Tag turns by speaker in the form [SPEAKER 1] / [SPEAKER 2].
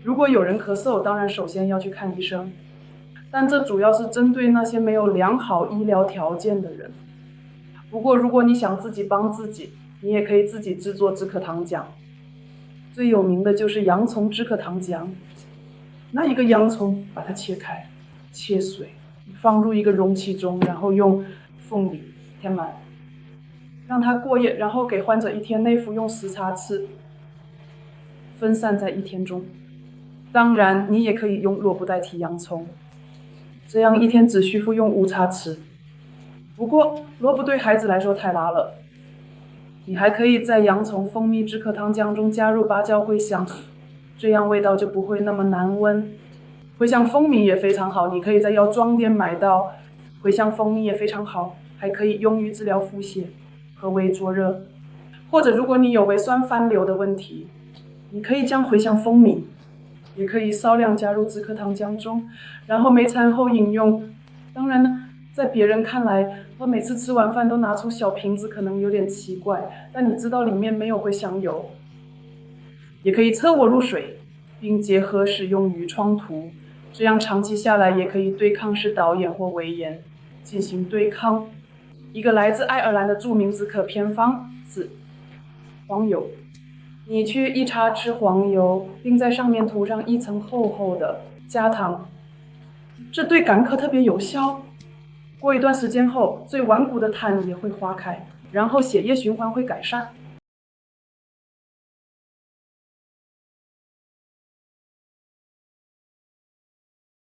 [SPEAKER 1] 如果有人咳嗽，当然首先要去看医生，但这主要是针对那些没有良好医疗条件的人。不过如果你想自己帮自己，你也可以自己制作止咳糖浆。最有名的就是洋葱止咳糖浆。那一个洋葱把它切开，切碎，放入一个容器中，然后用凤梨填满，让它过夜，然后给患者1天内服用10茶匙，分散在1天中。当然你也可以用萝卜代替洋葱，这样1天只需服用5茶匙。不过萝卜对孩子来说太辣了，你还可以在洋葱蜂蜜止咳糖浆中加入芭蕉茴香，这样味道就不会那么难闻。茴香蜂蜜也非常好，你可以在药妆店买到，茴香蜂蜜也非常好，还可以用于治疗腹泻和胃灼热。或者如果你有胃酸反流的问题，你可以将茴香蜂蜜也可以少量加入止咳糖浆中，然后每餐后饮用。当然呢，在别人看来，我每次吃完饭都拿出小瓶子可能有点奇怪，但你知道里面没有茴香油。也可以侧卧入水，并结合使用于创图，这样长期下来也可以对抗食道炎或胃炎进行对抗。一个来自爱尔兰的著名止咳偏方是黄油，你去1茶匙黄油，并在上面涂上1层厚厚的加糖，这对干咳特别有效。过一段时间后，最顽固的痰也会化开，然后血液循环会改善。